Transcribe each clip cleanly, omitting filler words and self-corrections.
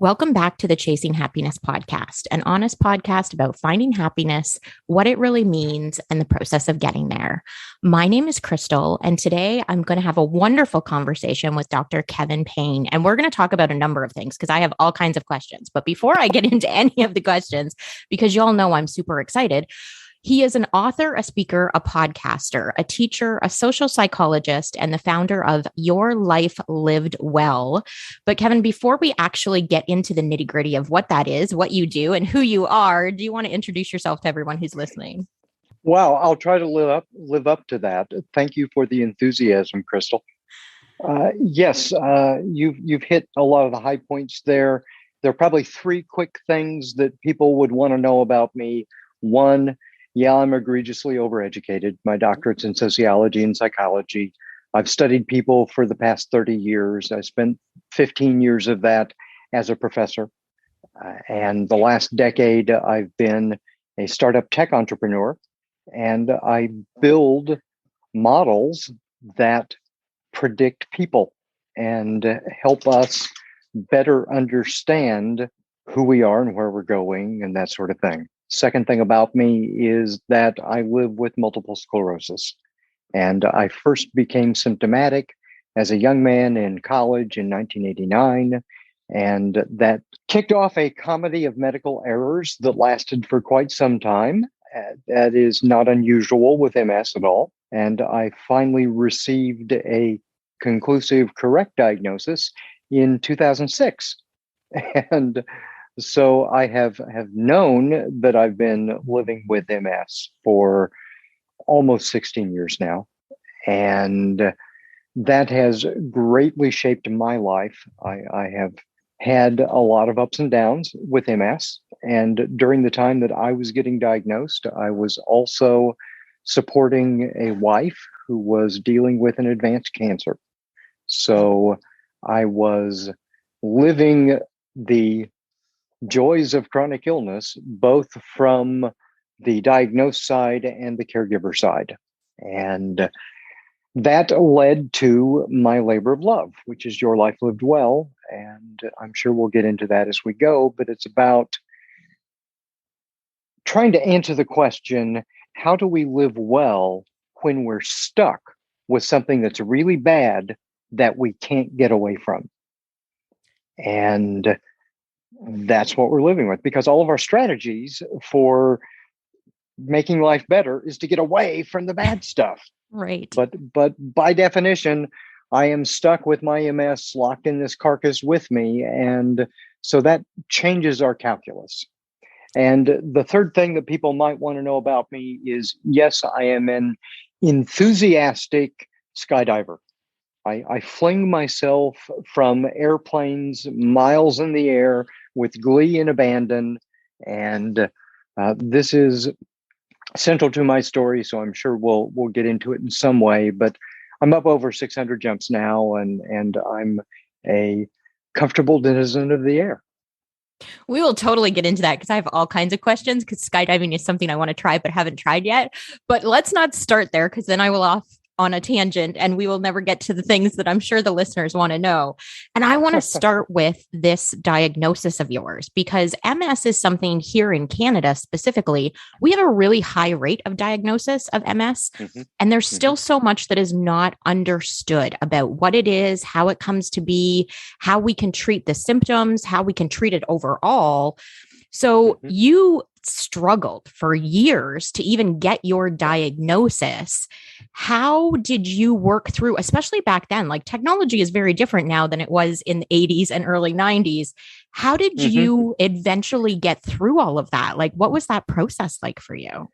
Welcome back to the Chasing Happiness podcast, an honest podcast about finding happiness, what it really means, and the process of getting there. My name is Crystal, and today I'm going to have a wonderful conversation with Dr. Kevin Payne, and we're going to talk about a number of things because I have all kinds of questions. But before I get into any of the questions, because y'all know I'm super excited, he is an author, a speaker, a podcaster, a teacher, a social psychologist, and the founder of Your Life Lived Well. But Kevin, before we actually get into the nitty gritty of what that is, what you do, and who you are, do you want to introduce yourself to everyone who's listening? Wow, I'll try to live up to that. Thank you for the enthusiasm, Crystal. Yes, you've hit a lot of the high points there. There are probably three quick things that people would want to know about me. One, yeah, I'm egregiously overeducated. My doctorate's in sociology and psychology. I've studied people for the past 30 years. I spent 15 years of that as a professor. And the last decade, I've been a startup tech entrepreneur. And I build models that predict people and help us better understand who we are and where we're going and that sort of thing. Second thing about me is that I live with multiple sclerosis. And I first became symptomatic as a young man in college in 1989. And that kicked off a comedy of medical errors that lasted for quite some time. That is not unusual with MS at all. And I finally received a conclusive, correct diagnosis in 2006. And so I have known that I've been living with MS for almost 16 years now. And that has greatly shaped my life. I have had a lot of ups and downs with MS. And during the time that I was getting diagnosed, I was also supporting a wife who was dealing with an advanced cancer. So I was living the joys of chronic illness, both from the diagnosed side and the caregiver side. And that led to my labor of love, which is Your Life Lived Well. And I'm sure we'll get into that as we go, but it's about trying to answer the question, how do we live well when we're stuck with something that's really bad that we can't get away from? And that's what we're living with, because all of our strategies for making life better is to get away from the bad stuff. Right. But by definition, I am stuck with my MS locked in this carcass with me. And so that changes our calculus. And the third thing that people might want to know about me is, yes, I am an enthusiastic skydiver. I fling myself from airplanes miles in the air with glee and abandon. And this is central to my story, so I'm sure we'll get into it in some way. But I'm up over 600 jumps now, and I'm a comfortable denizen of the air. We will totally get into that because I have all kinds of questions because skydiving is something I want to try but haven't tried yet. But let's not start there because then I will off on a tangent and we will never get to the things that I'm sure the listeners want to know. And I want to start with this diagnosis of yours because MS is something here in Canada specifically. We have a really high rate of diagnosis of MS. Mm-hmm. And there's still so much that is not understood about what it is, how it comes to be, how we can treat the symptoms, how we can treat it overall. So you struggled for years to even get your diagnosis. How did you work through, especially back then, like technology is very different now than it was in the 80s and early 90s. How did you eventually get through all of that? Like, what was that process like for you?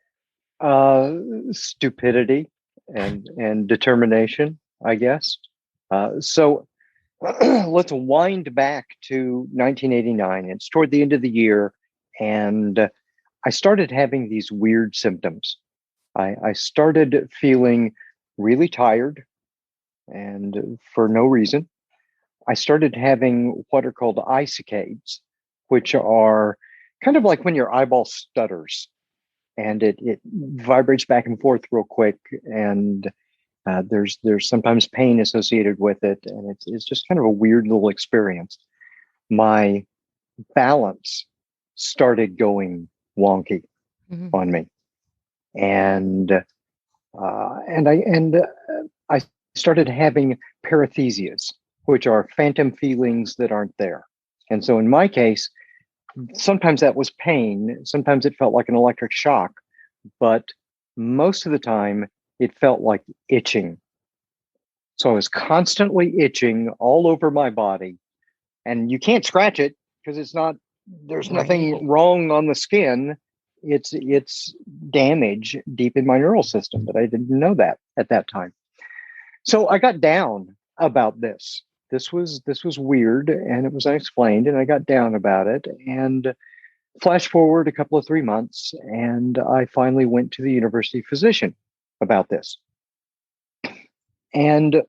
Stupidity and determination, I guess. So let's wind back to 1989. It's toward the end of the year. And I started having these weird symptoms. I started feeling really tired and for no reason. I started having what are called eye saccades, which are kind of like when your eyeball stutters and it vibrates back and forth real quick. And there's sometimes pain associated with it. And it's just kind of a weird little experience. My balance started going wonky Mhm. on me, and I started having paresthesias, which are phantom feelings that aren't there. And so, in my case, sometimes that was pain. Sometimes it felt like an electric shock, but most of the time it felt like itching. So I was constantly itching all over my body, and you can't scratch it because it's not. There's Right. nothing wrong on the skin. It's damage deep in my neural system, but I didn't know that at that time. So I got down about this. This was weird and it was unexplained, and I got down about it. And flash forward a couple of 3 months, and I finally went to the university physician about this. And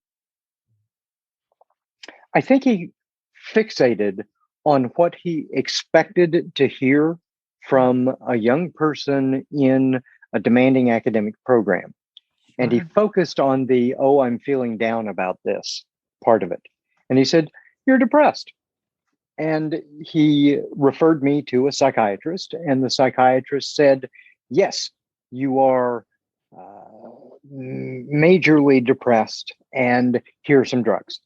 I think he fixated on what he expected to hear from a young person in a demanding academic program. And he Sure. focused on the, oh, I'm feeling down about this part of it. And he said, you're depressed. And he referred me to a psychiatrist, and the psychiatrist said, yes, you are majorly depressed, and here are some drugs.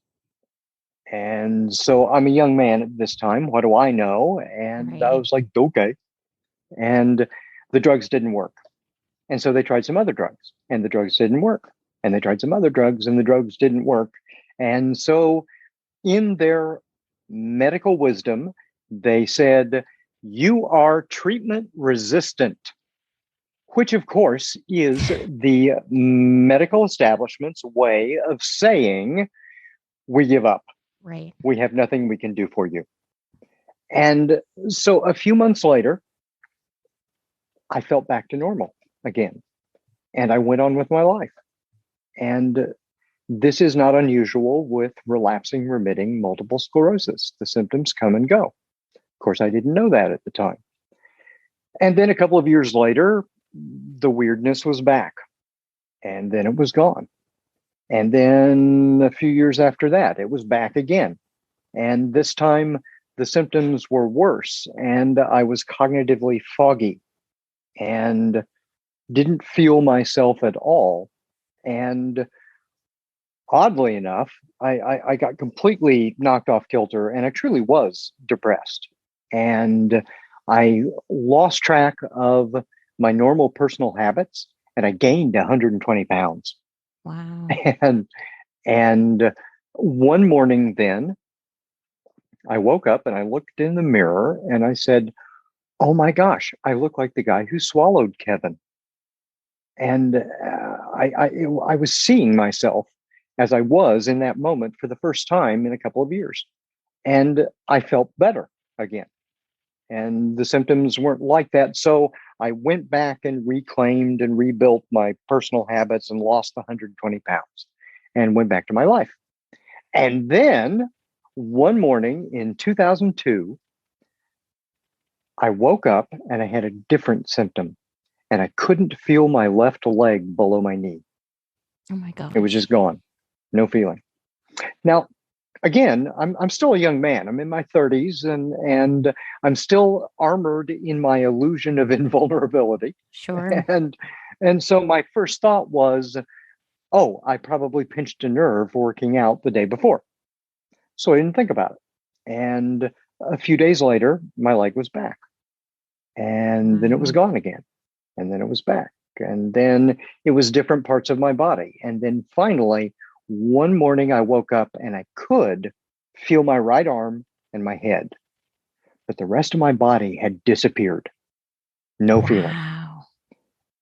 And so I'm a young man at this time. What do I know? And I Right. was like, okay. And the drugs didn't work. And so they tried some other drugs, and the drugs didn't work. And they tried some other drugs, and the drugs didn't work. And so, in their medical wisdom, they said, you are treatment resistant, which, of course, is the medical establishment's way of saying, we give up. Right. We have nothing we can do for you. And so, a few months later, I felt back to normal again, and I went on with my life. And this is not unusual with relapsing remitting multiple sclerosis. The symptoms come and go. Of course, I didn't know that at the time. And then a couple of years later, the weirdness was back, and then it was gone. And then a few years after that, it was back again. And this time, the symptoms were worse, and I was cognitively foggy and didn't feel myself at all. And oddly enough, I got completely knocked off kilter, and I truly was depressed. And I lost track of my normal personal habits, and I gained 120 pounds. Wow. And and one morning, then I woke up and I looked in the mirror and I said, "Oh my gosh, I look like the guy who swallowed Kevin." And I was seeing myself as I was in that moment for the first time in a couple of years, and I felt better again. And the symptoms weren't like that, so I went back and reclaimed and rebuilt my personal habits and lost the 120 pounds, and went back to my life. And then one morning in 2002, I woke up and I had a different symptom, and I couldn't feel my left leg below my knee. Oh my It was gosh. just gone. No feeling. Now, again, I'm still a young man. I'm in my 30s, and I'm still armored in my illusion of invulnerability. Sure. And and so my first thought was, oh, I probably pinched a nerve working out the day before. So I didn't think about it. And a few days later, my leg was back. And then it was Wow. gone again. And then it was back. And then it was different parts of my body. And then finally, one morning I woke up and I could feel my right arm and my head, but the rest of my body had disappeared. No feeling. Wow.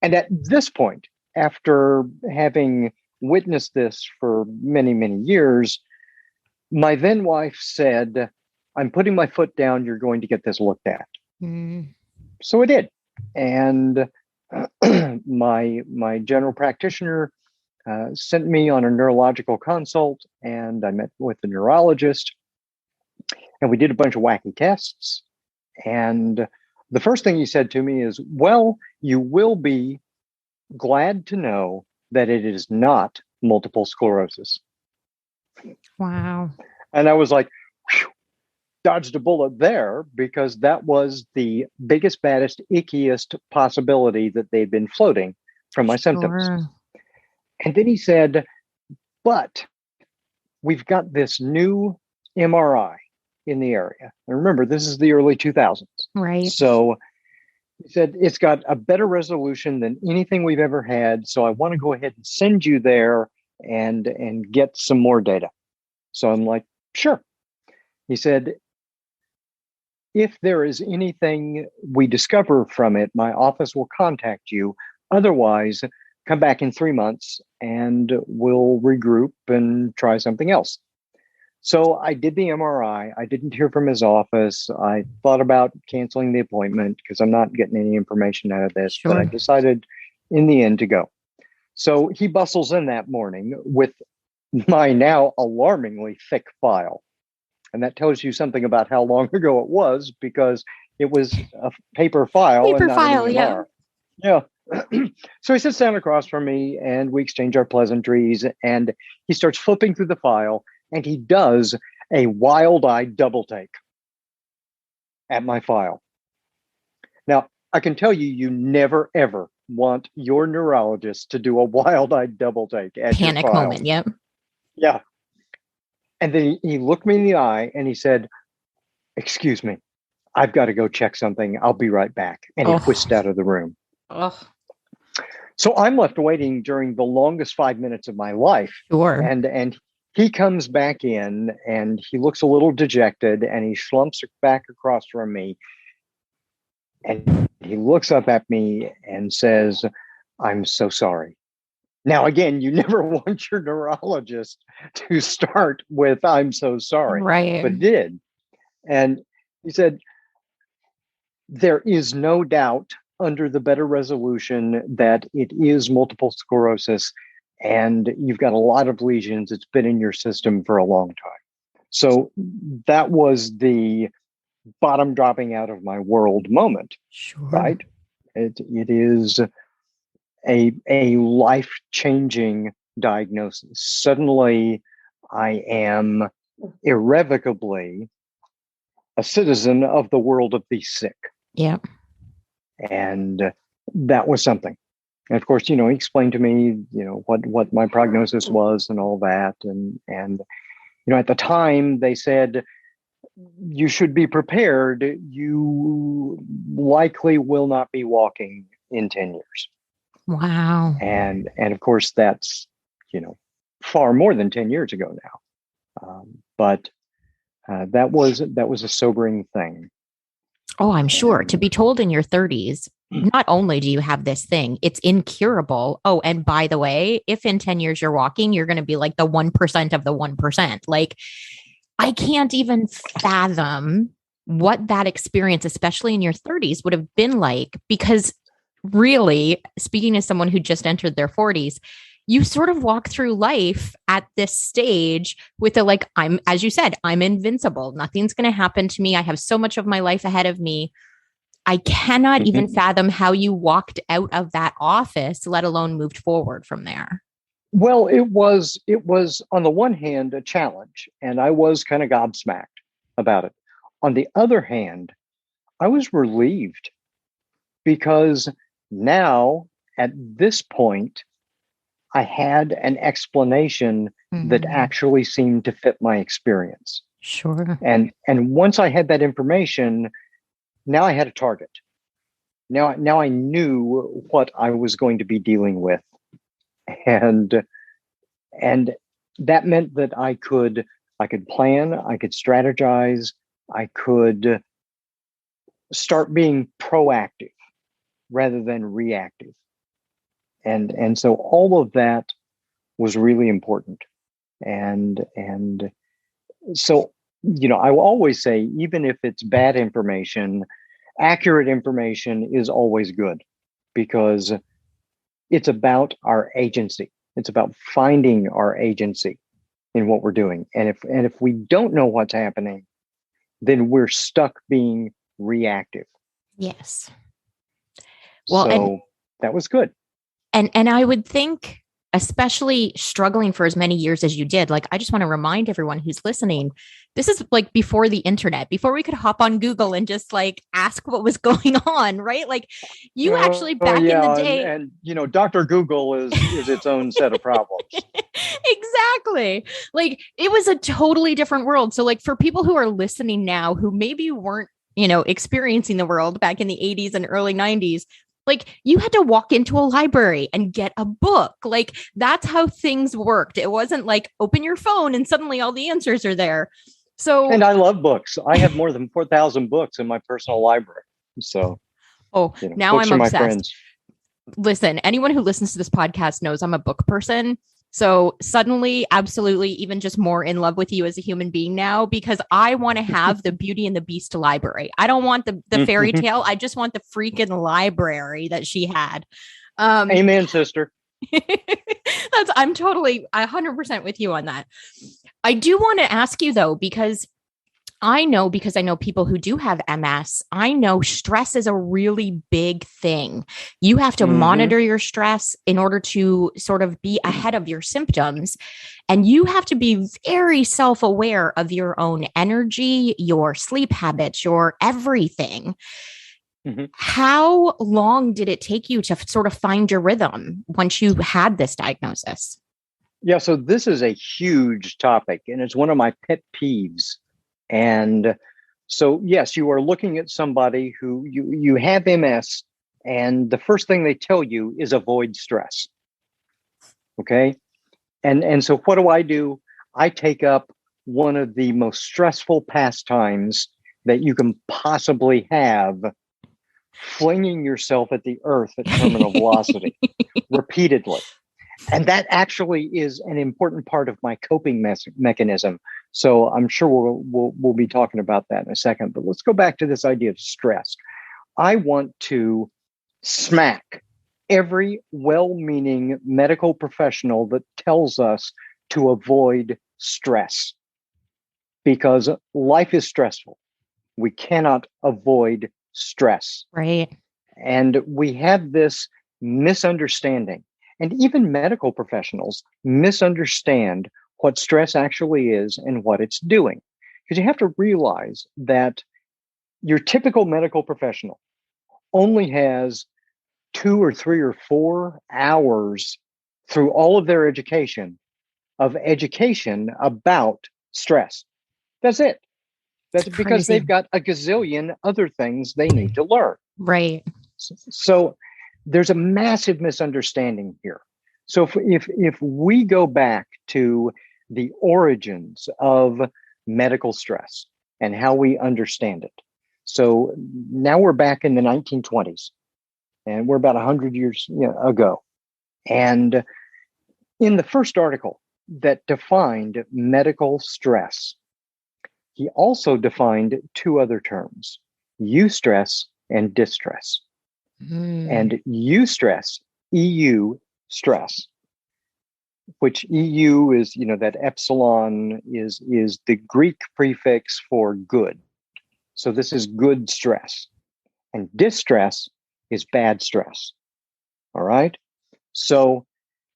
And at this point, after having witnessed this for many, many years, my then wife said, I'm putting my foot down. You're going to get this looked at. Mm. So I did. And my general practitioner sent me on a neurological consult, and I met with the neurologist, and we did a bunch of wacky tests. And the first thing he said to me is, well, you will be glad to know that it is not multiple sclerosis. Wow. And I was like, whew, dodged a bullet there because that was the biggest, baddest, ickiest possibility that they'd been floating from my symptoms. Sure. And then he said, but we've got this new MRI in the area. And remember, this is the early 2000s. Right. So he said, it's got a better resolution than anything we've ever had. So I want to go ahead and send you there and get some more data. So I'm like, sure. He said, if there is anything we discover from it, my office will contact you. Otherwise, come back in 3 months and we'll regroup and try something else. So I did the MRI. I didn't hear from his office. I thought about canceling the appointment because I'm not getting any information out of this, Sure. but I decided in the end to go. So he bustles in that morning with my now alarmingly thick file. And that tells you something about how long ago it was, because it was a paper file. Paper and not file, an EMR. Yeah. So he sits down across from me and we exchange our pleasantries, and he starts flipping through the file, and he does a wild-eyed double take at my file. Now, I can tell you, you never, ever want your neurologist to do a wild-eyed double take at Panic your file. moment. Yep. Yeah. And then he looked me in the eye and he said, excuse me, I've got to go check something. I'll be right back. And he whisked out of the room. So I'm left waiting during the longest 5 minutes of my life. Sure. And he comes back in and he looks a little dejected and he slumps back across from me. And he looks up at me and says, I'm so sorry. Now, again, you never want your neurologist to start with, I'm so sorry. Right. But did. And he said, there is no doubt under the better resolution that it is multiple sclerosis and you've got a lot of lesions. It's been in your system for a long time. So that was the bottom dropping out of my world moment. Sure. Right? It is a life-changing diagnosis. Suddenly, I am irrevocably a citizen of the world of the sick. Yeah. And that was something. And of course, he explained to me, what my prognosis was and all that. And at the time they said, you should be prepared. You likely will not be walking in 10 years. Wow. And of course, that's, far more than 10 years ago now. But that was a sobering thing. Oh, I'm sure. To be told in your 30s, not only do you have this thing, it's incurable. Oh, and by the way, if in 10 years you're walking, you're going to be like the 1% of the 1%. Like, I can't even fathom what that experience, especially in your 30s, would have been like, because really, speaking as someone who just entered their 40s, you sort of walk through life at this stage with as you said, I'm invincible. Nothing's going to happen to me. I have so much of my life ahead of me. I cannot even fathom how you walked out of that office, let alone moved forward from there. Well, it was on the one hand a challenge, and I was kind of gobsmacked about it. On the other hand, I was relieved because now at this point, I had an explanation that actually seemed to fit my experience. Sure. And once I had that information, now I had a target. Now I knew what I was going to be dealing with. And that meant that I could plan, I could strategize, I could start being proactive rather than reactive. And so all of that was really important. And so, I will always say, even if it's bad information, accurate information is always good, because it's about our agency. It's about finding our agency in what we're doing. And if we don't know what's happening, then we're stuck being reactive. Yes. Well, so that was good. And I would think, especially struggling for as many years as you did, like, I just want to remind everyone who's listening, This is like before the internet, before we could hop on Google and just like ask what was going on, right? Like you actually Oh back in the yeah, day. and Dr. Google is its own set of problems. Exactly. Like it was a totally different world. So like for people who are listening now who maybe weren't, experiencing the world back in the 80s and early 90s, like you had to walk into a library and get a book. Like that's how things worked. It wasn't like open your phone and suddenly all the answers are there. So, And I love books. I have more than 4,000 books in my personal library. So, now books I'm are my obsessed. friends. Listen, anyone who listens to this podcast knows I'm a book person. So suddenly, absolutely, even just more in love with you as a human being now, because I want to have the Beauty and the Beast library. I don't want the fairy tale. I just want the freaking library that she had. Amen, sister. I'm totally 100% with you on that. I do want to ask you though, because I know people who do have MS, I know stress is a really big thing. You have to monitor your stress in order to sort of be ahead of your symptoms. And you have to be very self-aware of your own energy, your sleep habits, your everything. How long did it take you to sort of find your rhythm once you had this diagnosis? Yeah, so this is a huge topic, and it's one of my pet peeves. And so, yes, you are looking at somebody who you have MS, and the first thing they tell you is avoid stress. Okay. And so what do? I take up one of the most stressful pastimes that you can possibly have, flinging yourself at the earth at terminal velocity repeatedly. And that actually is an important part of my coping mechanism. So I'm sure we'll be talking about that in a second. But let's go back to this idea of stress. I want to smack every well-meaning medical professional that tells us to avoid stress, because life is stressful. We cannot avoid stress. Right. And we have this misunderstanding. And even medical professionals misunderstand what stress actually is and what it's doing. Because you have to realize that your typical medical professional only has 2 or 3 or 4 hours through all of their education about stress. That's it. That's because they've got a gazillion other things they need to learn. Right. So there's a massive misunderstanding here. So if we go back to the origins of medical stress and how we understand it. So now we're back in the 1920s, and we're about 100 years ago. And in the first article that defined medical stress, he also defined 2 other terms: eustress and distress. And eustress, EU stress, which EU is, that epsilon is the Greek prefix for good. So this is good stress. And distress is bad stress. All right. So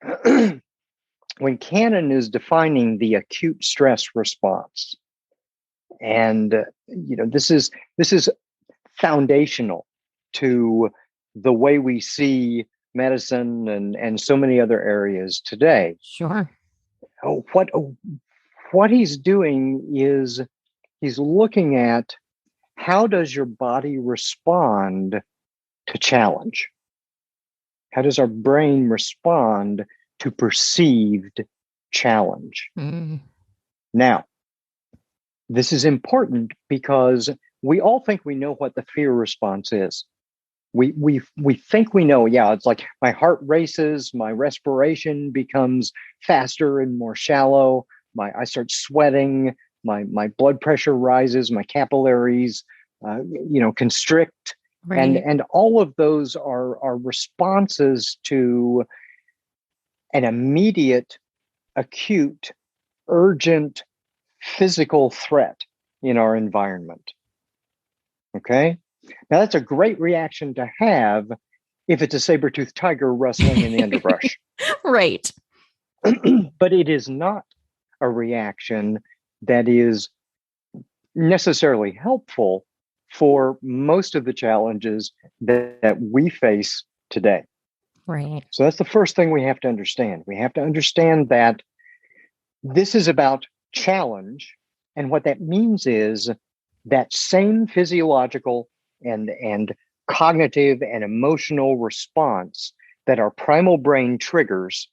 when Cannon is defining the acute stress response, and this is foundational to the way we see medicine and so many other areas today. Sure. What he's doing is he's looking at how does your body respond to challenge? How does our brain respond to perceived challenge? Now, this is important because we all think we know what the fear response is. We think we know. Yeah, it's like my heart races, my respiration becomes faster and more shallow. I start sweating. My blood pressure rises. My capillaries, constrict, right. and all of those are responses to an immediate, acute, urgent physical threat in our environment. Okay. Now that's a great reaction to have if it's a saber-toothed tiger rustling in the underbrush. Right. But it is not a reaction that is necessarily helpful for most of the challenges that we face today. Right. So that's the first thing we have to understand. We have to understand that this is about challenge. And what that means is that same physiological and cognitive and emotional response that our primal brain triggers.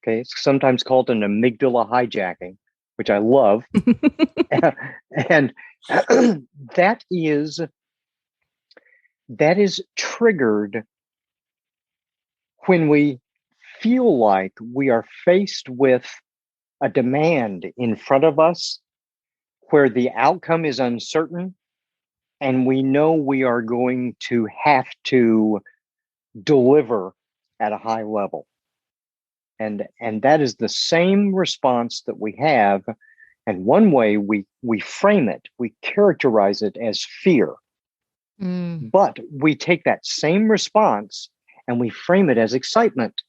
Okay, it's sometimes called an amygdala hijacking, which I love. And that is triggered when we feel like we are faced with a demand in front of us where the outcome is uncertain and we know we are going to have to deliver at a high level. And that is the same response that we have. And one way we frame it, we characterize it as fear. But we take that same response and we frame it as excitement.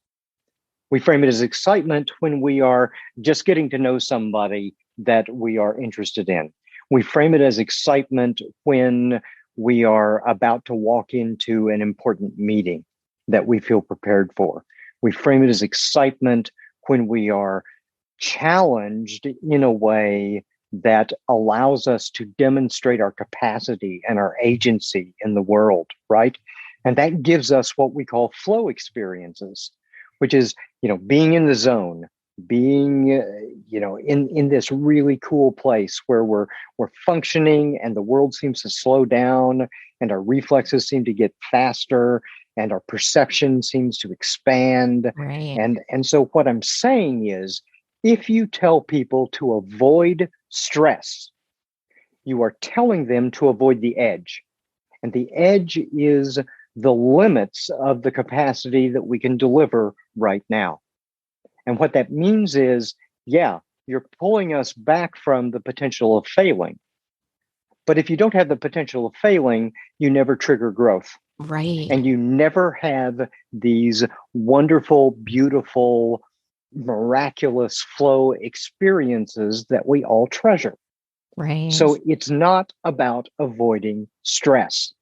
We frame it as excitement when we are just getting to know somebody that we are interested in. We frame it as excitement when we are about to walk into an important meeting that we feel prepared for. We frame it as excitement when we are challenged in a way that allows us to demonstrate our capacity and our agency in the world, right? And that gives us what we call flow experiences, which is, being in the zone, being, in this really cool place where we're functioning and the world seems to slow down and our reflexes seem to get faster and our perception seems to expand. Right. And so what I'm saying is, if you tell people to avoid stress, you are telling them to avoid the edge. And the edge is the limits of the capacity that we can deliver right now. And what that means is, yeah, you're pulling us back from the potential of failing. But if you don't have the potential of failing, you never trigger growth. Right. And you never have these wonderful, beautiful, miraculous flow experiences that we all treasure. Right. So it's not about avoiding stress.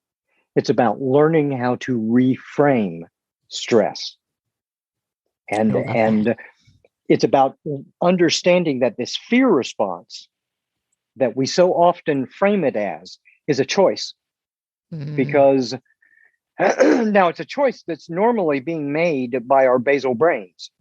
It's about learning how to reframe stress. And it's about understanding that this fear response that we so often frame it as is a choice. Because now it's a choice that's normally being made by our basal brains.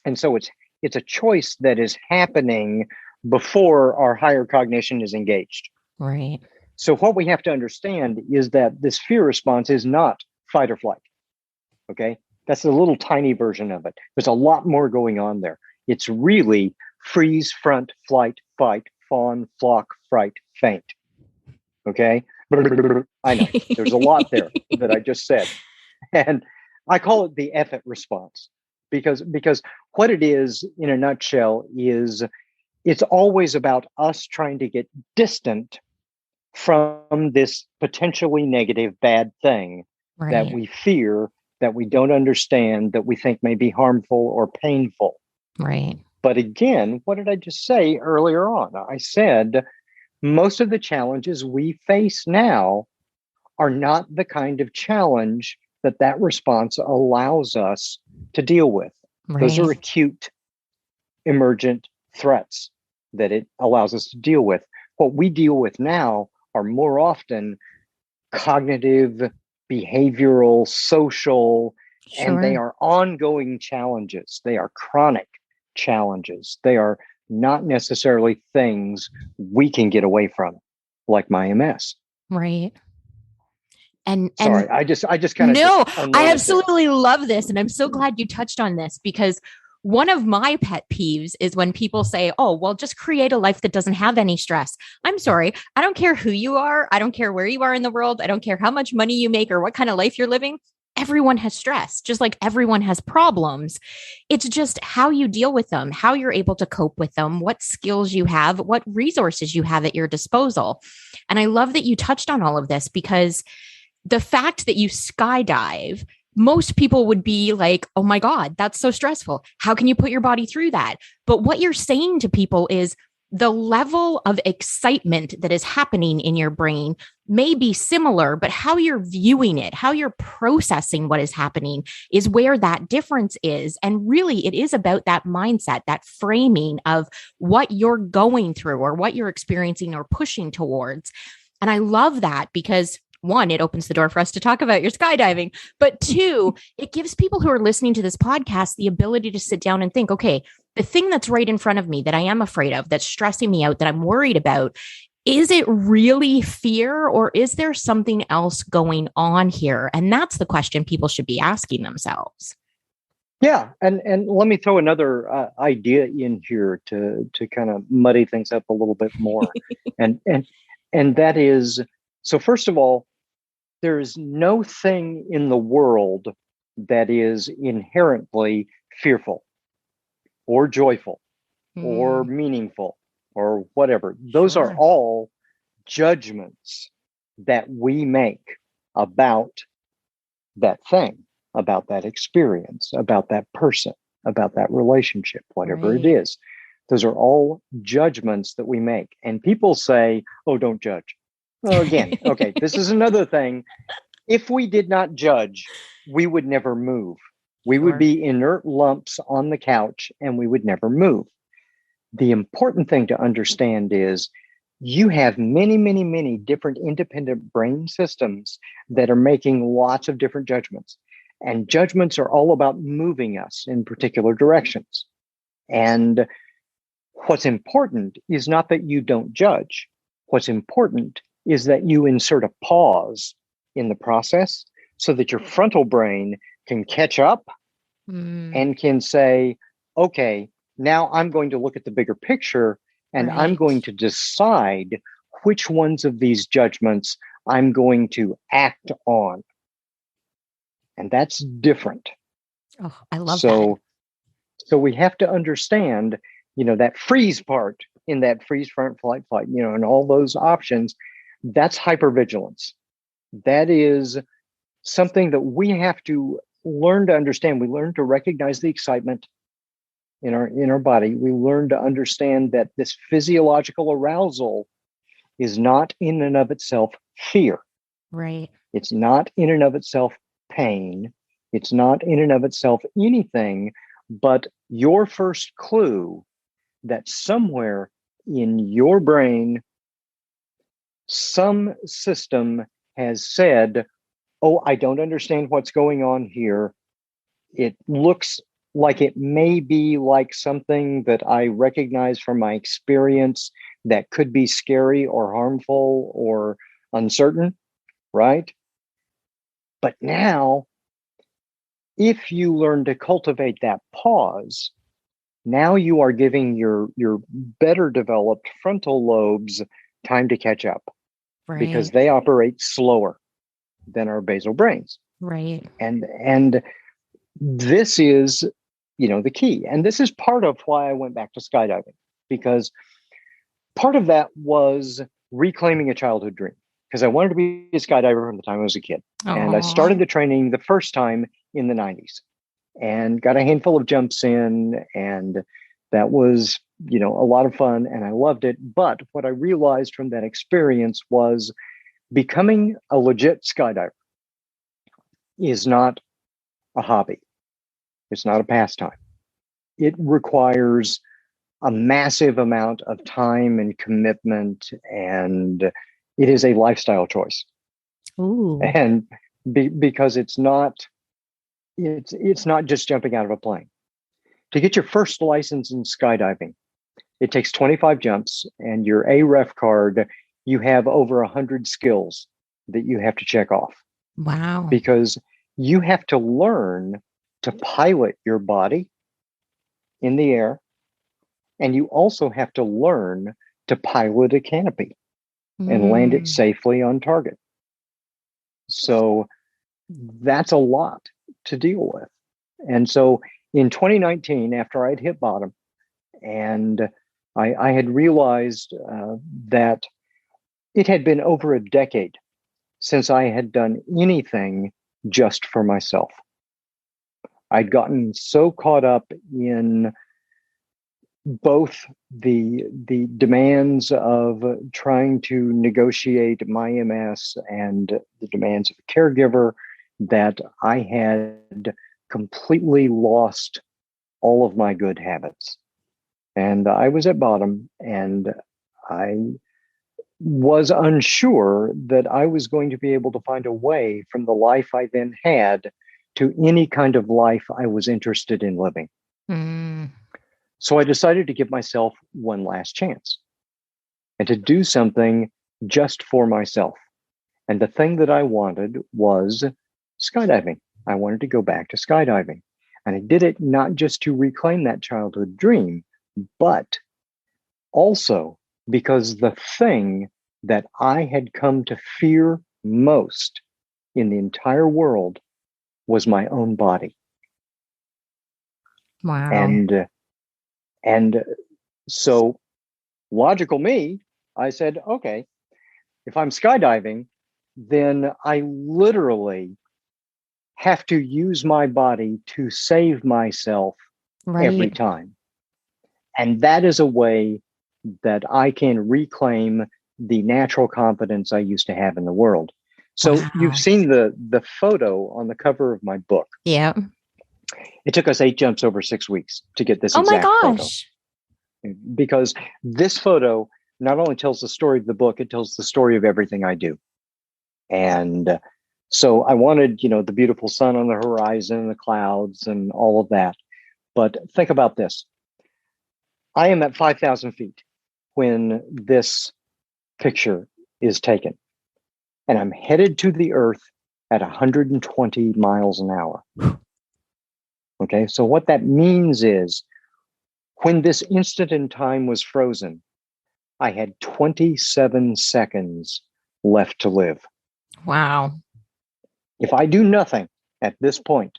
And so it's a choice that is happening before our higher cognition is engaged. Right. So what we have to understand is that this fear response is not fight or flight. Okay? That's a little tiny version of it. There's a lot more going on there. It's really freeze, front, flight, fight, fawn, flock, fright, faint. Okay? I know there's a lot there that I just said. And I call it the F it response because what it is in a nutshell is it's always about us trying to get distant from this potentially negative bad thing that we fear, that we don't understand, that we think may be harmful or painful. Right. But again, what did I just say earlier on? I said most of the challenges we face now are not the kind of challenge that response allows us to deal with. Right. Those are acute, emergent threats that it allows us to deal with. What we deal with now are more often cognitive, behavioral, social, and they are ongoing challenges. They are chronic challenges. They are not necessarily things we can get away from, like my MS. Right. And sorry, I just kind of no, I absolutely love this, and I'm so glad you touched on this because one of my pet peeves is when people say, oh, well, just create a life that doesn't have any stress. I'm sorry. I don't care who you are. I don't care where you are in the world. I don't care how much money you make or what kind of life you're living. Everyone has stress, just like everyone has problems. It's just how you deal with them, how you're able to cope with them, what skills you have, what resources you have at your disposal. And I love that you touched on all of this because the fact that you skydive, most people would be like, oh my God, that's so stressful. How can you put your body through that? But what you're saying to people is the level of excitement that is happening in your brain may be similar, but how you're viewing it, how you're processing what is happening is where that difference is. And really, it is about that mindset, that framing of what you're going through or what you're experiencing or pushing towards. And I love that because one, it opens the door for us to talk about your skydiving, but two, it gives people who are listening to this podcast the ability to sit down and think, okay, the thing that's right in front of me that I am afraid of, that's stressing me out, that I'm worried about, is it really fear or is there something else going on here? And that's the question people should be asking themselves. Yeah, and let me throw another idea in here to kind of muddy things up a little bit more, and that is, so first of all, there is no thing in the world that is inherently fearful or joyful or meaningful or whatever. Those are all judgments that we make about that thing, about that experience, about that person, about that relationship, whatever it is. Those are all judgments that we make. And people say, oh, don't judge. Well, again, okay, this is another thing. If we did not judge, we would never move. We would be inert lumps on the couch and we would never move. The important thing to understand is you have many, many, many different independent brain systems that are making lots of different judgments. And judgments are all about moving us in particular directions. And what's important is not that you don't judge. What's important is that you insert a pause in the process so that your frontal brain can catch up and can say, okay, now I'm going to look at the bigger picture and I'm going to decide which ones of these judgments I'm going to act on. And that's different. Oh, I love that. So we have to understand, that freeze part in that freeze, front, flight, and all those options, that's hypervigilance. That is something that we have to learn to understand. We learn to recognize the excitement in our body. We learn to understand that this physiological arousal is not in and of itself fear. Right. It's not in and of itself pain. It's not in and of itself anything but your first clue that somewhere in your brain, some system has said, oh, I don't understand what's going on here. It looks like it may be like something that I recognize from my experience that could be scary or harmful or uncertain, right? But now, if you learn to cultivate that pause, now you are giving your better developed frontal lobes time to catch up because they operate slower than our basal brains. Right. And this is, the key. And this is part of why I went back to skydiving, because part of that was reclaiming a childhood dream, because I wanted to be a skydiver from the time I was a kid. Aww. And I started the training the first time in the 90s and got a handful of jumps in. And that was, a lot of fun and I loved it. But what I realized from that experience was becoming a legit skydiver is not a hobby. It's not a pastime. It requires a massive amount of time and commitment, and it is a lifestyle choice. Ooh. And because it's not just jumping out of a plane. To get your first license in skydiving, it takes 25 jumps, and your AREF card, you have over 100 skills that you have to check off. Wow. Because you have to learn to pilot your body in the air, and you also have to learn to pilot a canopy and land it safely on target. So that's a lot to deal with. And so in 2019, after I'd hit bottom and I had realized that it had been over a decade since I had done anything just for myself. I'd gotten so caught up in both the demands of trying to negotiate my MS and the demands of a caregiver, that I had completely lost all of my good habits. And I was at bottom, and I was unsure that I was going to be able to find a way from the life I then had to any kind of life I was interested in living. Mm. So I decided to give myself one last chance and to do something just for myself. And the thing that I wanted was skydiving. I wanted to go back to skydiving. And I did it not just to reclaim that childhood dream, but also because the thing that I had come to fear most in the entire world was my own body. Wow. And so logical me, I said, okay, if I'm skydiving, then I literally have to use my body to save myself every Right. time. And that is a way that I can reclaim the natural confidence I used to have in the world. So you've Wow. seen the photo on the cover of my book. Yeah. It took us 8 jumps over 6 weeks to get this Oh my exact photo, gosh. because this photo not only tells the story of the book, it tells the story of everything I do. And so I wanted, the beautiful sun on the horizon, the clouds, and all of that. But think about this. I am at 5,000 feet when this picture is taken, and I'm headed to the earth at 120 miles an hour. Okay, so what that means is when this instant in time was frozen, I had 27 seconds left to live. Wow. If I do nothing at this point,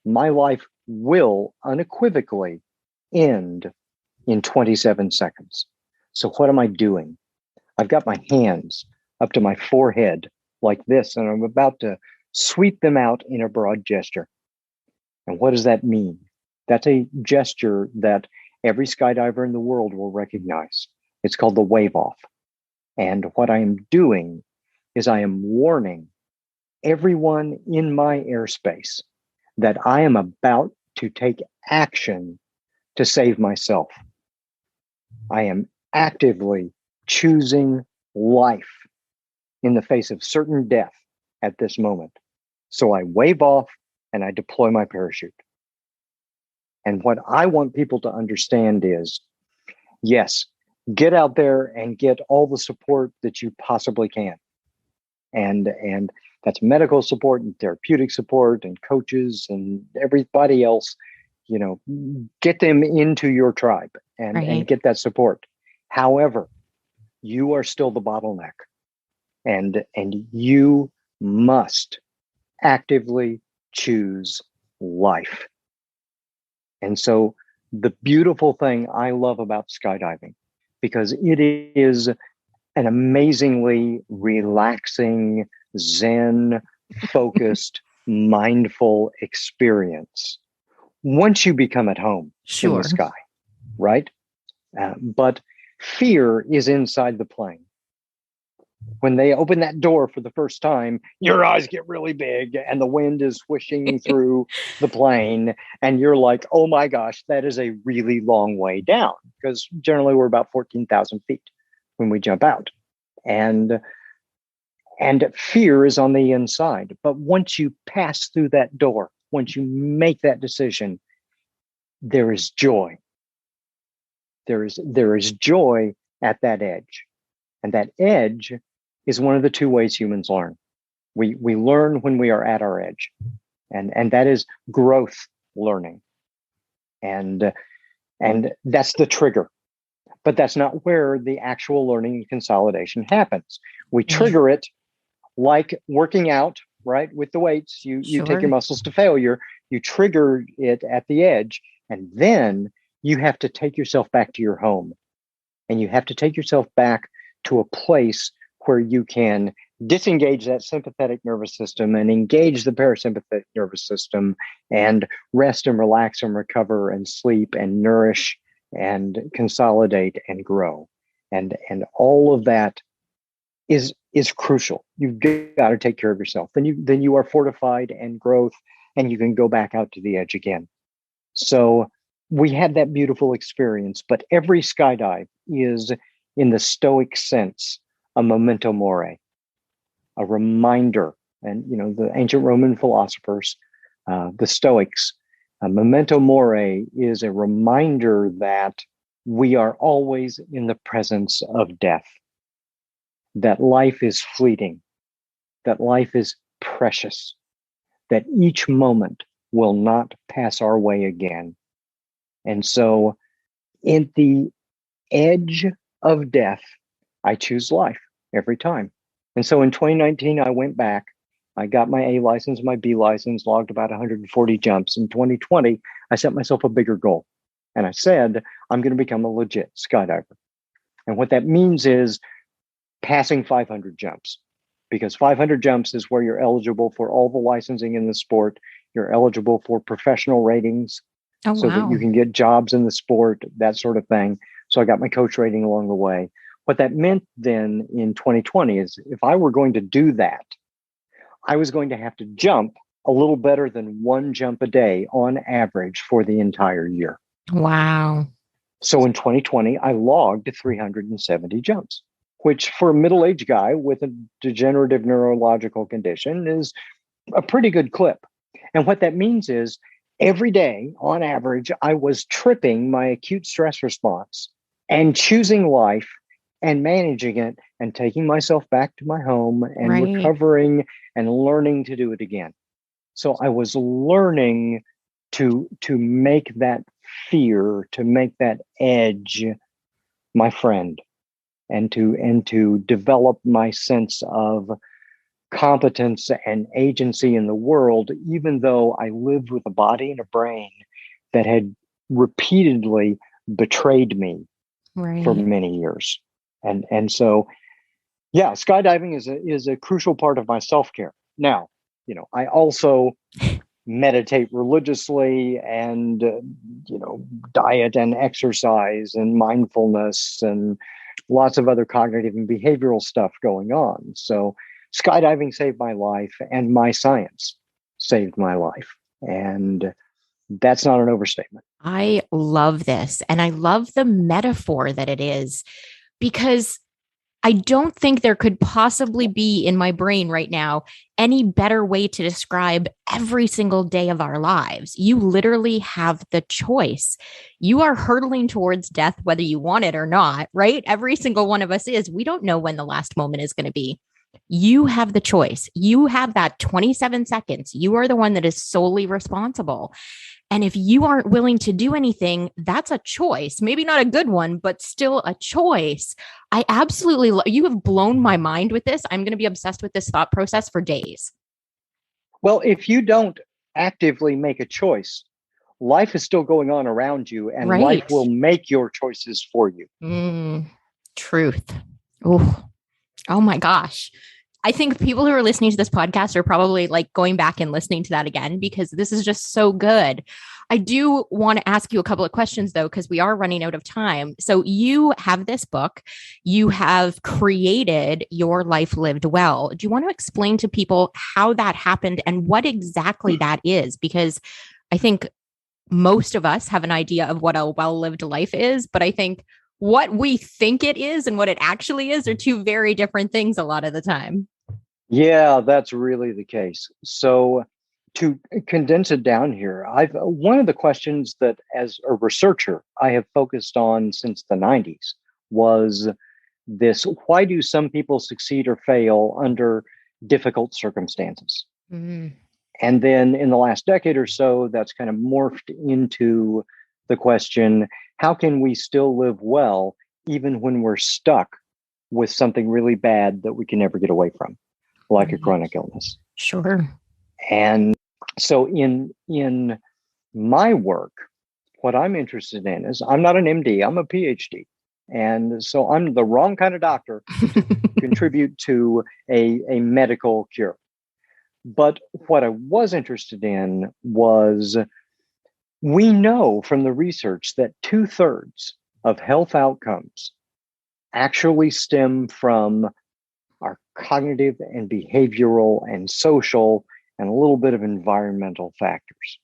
my life will unequivocally end in 27 seconds. So what am I doing? I've got my hands up to my forehead like this, and I'm about to sweep them out in a broad gesture. And what does that mean? That's a gesture that every skydiver in the world will recognize. It's called the wave off. And what I am doing is I am warning everyone in my airspace that I am about to take action to save myself. I am actively choosing life in the face of certain death at this moment. So I wave off and I deploy my parachute. And what I want people to understand is, yes, get out there and get all the support that you possibly can. And that's medical support and therapeutic support and coaches and everybody else, get them into your tribe and Right. get that support. However, you are still the bottleneck, and you must actively choose life. And so the beautiful thing I love about skydiving, because it is an amazingly relaxing, zen, focused, mindful experience once you become at home in Sure. the sky, right? But fear is inside the plane. When they open that door for the first time, your eyes get really big and the wind is swishing through the plane. And you're like, oh my gosh, that is a really long way down, because generally we're about 14,000 feet when we jump out. And fear is on the inside. But once you pass through that door, once you make that decision, there is joy. There is joy at that edge. And that edge is one of the two ways humans learn. We learn when we are at our edge. And that is growth learning. And that's the trigger. But that's not where the actual learning and consolidation happens. We trigger it like working out, right? With the weights, you take your muscles to failure, you trigger it at the edge, and then you have to take yourself back to your home. And you have to take yourself back to a place where you can disengage that sympathetic nervous system and engage the parasympathetic nervous system and rest and relax and recover and sleep and nourish and consolidate and grow. And all of that is crucial. You've got to take care of yourself. Then you are fortified and growth, and you can go back out to the edge again. So we had that beautiful experience, but every skydive is, in the Stoic sense, a memento mori, a reminder. And the ancient Roman philosophers, the Stoics, a memento mori is a reminder that we are always in the presence of death, that life is fleeting, that life is precious, that each moment will not pass our way again. And so, in the edge of death, I choose life every time. And so in 2019, I went back. I got my A license, my B license, logged about 140 jumps. In 2020, I set myself a bigger goal. And I said, I'm going to become a legit skydiver. And what that means is passing 500 jumps, because 500 jumps is where you're eligible for all the licensing in the sport. You're eligible for professional ratings so that you can get jobs in the sport, that sort of thing. So I got my coach rating along the way. What that meant then in 2020 is if I were going to do that, I was going to have to jump a little better than one jump a day on average for the entire year. Wow. So in 2020, I logged 370 jumps, which for a middle-aged guy with a degenerative neurological condition is a pretty good clip. And what that means is every day, on average, I was tripping my acute stress response and choosing life and managing it and taking myself back to my home and recovering and learning to do it again. So I was learning to make that fear, to make that edge my friend, and to develop my sense of competence and agency in the world, even though I lived with a body and a brain that had repeatedly betrayed me for many years. And so, yeah, skydiving is a crucial part of my self-care. Now, I also meditate religiously and, diet and exercise and mindfulness and lots of other cognitive and behavioral stuff going on. So skydiving saved my life, and my science saved my life. And that's not an overstatement. I love this. And I love the metaphor that it is, because I don't think there could possibly be in my brain right now any better way to describe every single day of our lives. You literally have the choice. You are hurtling towards death, whether you want it or not, right? Every single one of us is. We don't know when the last moment is going to be. You have the choice. You have that 27 seconds. You are the one that is solely responsible. And if you aren't willing to do anything, that's a choice. Maybe not a good one, but still a choice. I absolutely you have blown my mind with this. I'm going to be obsessed with this thought process for days. Well, if you don't actively make a choice, life is still going on around you, and life will make your choices for you. Truth. Oh my gosh. I think people who are listening to this podcast are probably like going back and listening to that again, because this is just so good. I do want to ask you a couple of questions, though, because we are running out of time. So you have this book, you have created Your Life Lived Well. Do you want to explain to people how that happened and what exactly that is? Because I think most of us have an idea of what a well-lived life is, but I think what we think it is and what it actually is are two very different things a lot of the time. Yeah, that's really the case. So to condense it down here, one of the questions that as a researcher I have focused on since the 90s was this: why do some people succeed or fail under difficult circumstances? Mm-hmm. And then in the last decade or so, that's kind of morphed into the question, how can we still live well even when we're stuck with something really bad that we can never get away from, like a chronic illness? Sure. And so in my work, what I'm interested in is, I'm not an MD, I'm a PhD. And so I'm the wrong kind of doctor to contribute to a medical cure. But what I was interested in was We know from the research that 2/3 of health outcomes actually stem from our cognitive and behavioral and social and a little bit of environmental factors.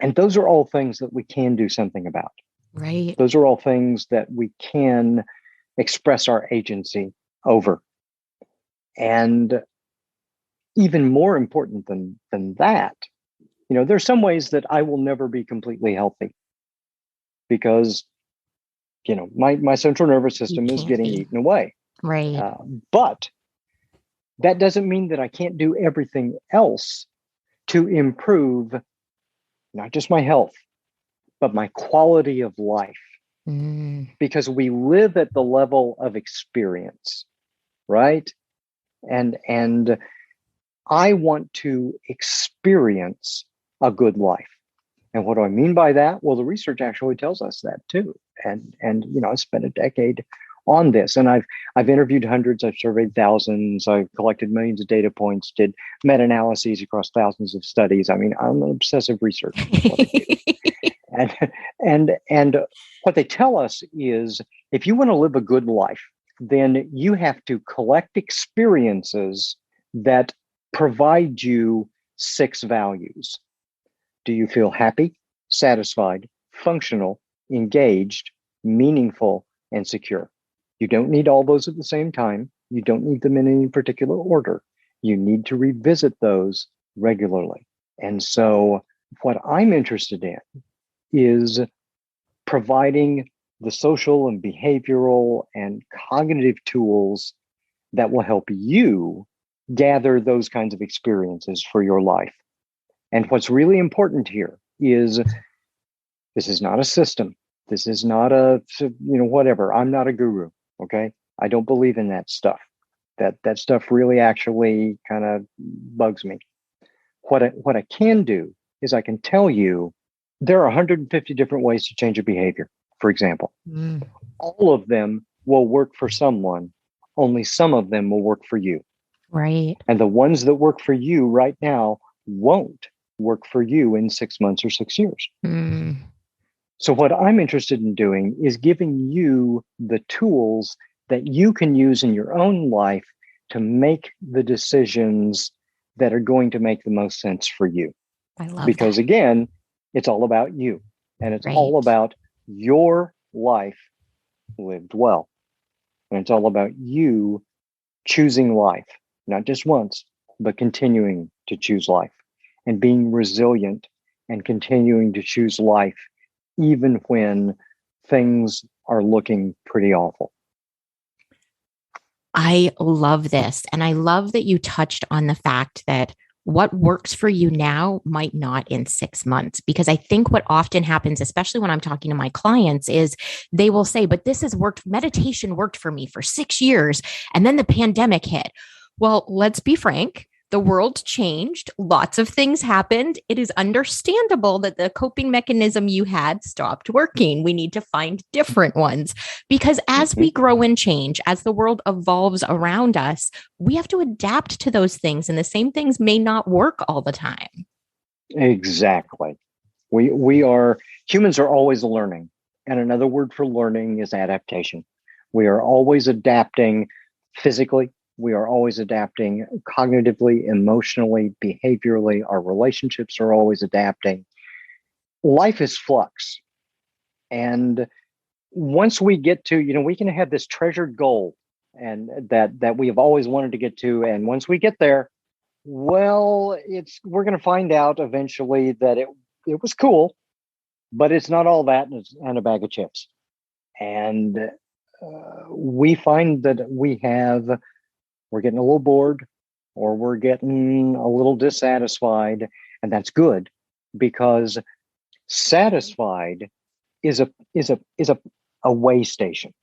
And those are all things that we can do something about. Right. Those are all things that we can express our agency over. And even more important than that, there's some ways that I will never be completely healthy because, my central nervous system is getting eaten away. Right. But that doesn't mean that I can't do everything else to improve not just my health, but my quality of life. Because we live at the level of experience, right? And I want to experience a good life. And what do I mean by that? Well, the research actually tells us that too. And I spent a decade on this, and I've interviewed hundreds, I've surveyed thousands, I've collected millions of data points, did meta-analyses across thousands of studies. I mean, I'm an obsessive researcher. And what they tell us is if you want to live a good life, then you have to collect experiences that provide you 6 values. Do you feel happy, satisfied, functional, engaged, meaningful, and secure? You don't need all those at the same time. You don't need them in any particular order. You need to revisit those regularly. And so what I'm interested in is providing the social and behavioral and cognitive tools that will help you gather those kinds of experiences for your life. And what's really important here is this is not a system. This is not a, whatever. I'm not a guru. Okay. I don't believe in that stuff. That stuff really actually kind of bugs me. What I can do is I can tell you there are 150 different ways to change a behavior, for example. All of them will work for someone. Only some of them will work for you. Right. And the ones that work for you right now won't work for you in 6 months or 6 years. So what I'm interested in doing is giving you the tools that you can use in your own life to make the decisions that are going to make the most sense for you. I love because that. Again, it's all about you, and it's all about your life lived well. And it's all about you choosing life, not just once, but continuing to choose life and being resilient and continuing to choose life even when things are looking pretty awful. I love this. And I love that you touched on the fact that what works for you now might not in 6 months, because I think what often happens, especially when I'm talking to my clients, is they will say, but this has worked. Meditation worked for me for 6 years. And then the pandemic hit. Well, let's be frank. The world changed. Lots of things happened. It is understandable that the coping mechanism you had stopped working. We need to find different ones because as we grow and change, as the world evolves around us, we have to adapt to those things. And the same things may not work all the time. Exactly. Humans are always learning. And another word for learning is adaptation. We are always adapting physically. We are always adapting cognitively, emotionally, behaviorally. Our relationships are always adapting. Life is flux. And once we get to, we can have this treasured goal and that we have always wanted to get to. And once we get there, well, we're going to find out eventually that it was cool, but it's not all that and a bag of chips. And we find that we're getting a little bored or we're getting a little dissatisfied, and that's good because satisfied is a way station.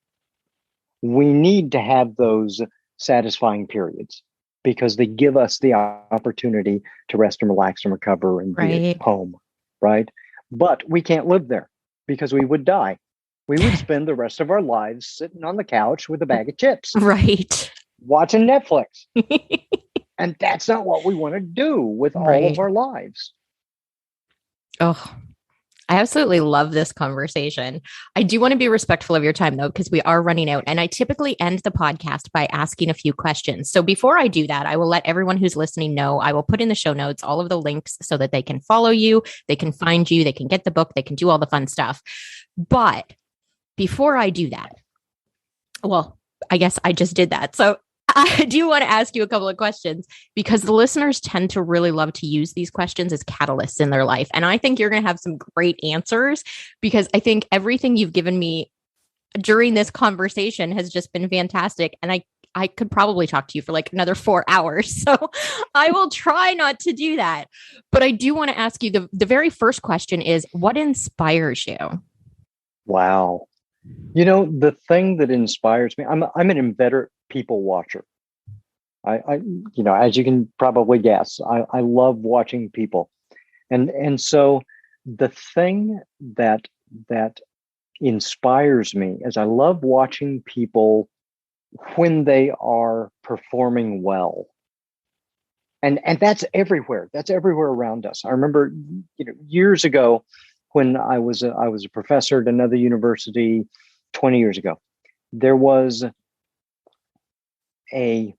We need to have those satisfying periods because they give us the opportunity to rest and relax and recover and be at home, right? But we can't live there because we would die. We would spend the rest of our lives sitting on the couch with a bag of chips. Right. Watching Netflix. And that's not what we want to do with all of our lives. Oh, I absolutely love this conversation. I do want to be respectful of your time, though, because we are running out. And I typically end the podcast by asking a few questions. So before I do that, I will let everyone who's listening know I will put in the show notes all of the links so that they can follow you, they can find you, they can get the book, they can do all the fun stuff. But before I do that, well, I guess I just did that. So I do want to ask you a couple of questions because the listeners tend to really love to use these questions as catalysts in their life. And I think you're going to have some great answers because I think everything you've given me during this conversation has just been fantastic. And I could probably talk to you for like another 4 hours. So I will try not to do that. But I do want to ask you the very first question is what inspires you? Wow. The thing that inspires me, I'm an inveterate people watcher. I as you can probably guess, I love watching people. And so the thing that inspires me is I love watching people when they are performing well. And that's everywhere. That's everywhere around us. I remember, years ago when I was a professor at another university 20 years ago, there was a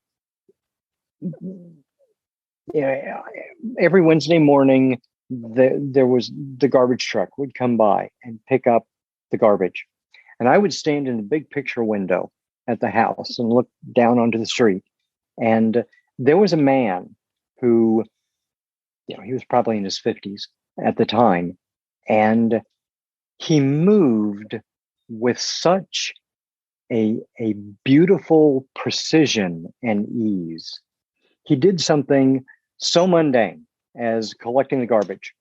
every Wednesday morning there was the garbage truck would come by and pick up the garbage. And I would stand in the big picture window at the house and look down onto the street. And there was a man who, he was probably in his 50s at the time. And he moved with such a beautiful precision and ease. He did something so mundane as collecting the garbage.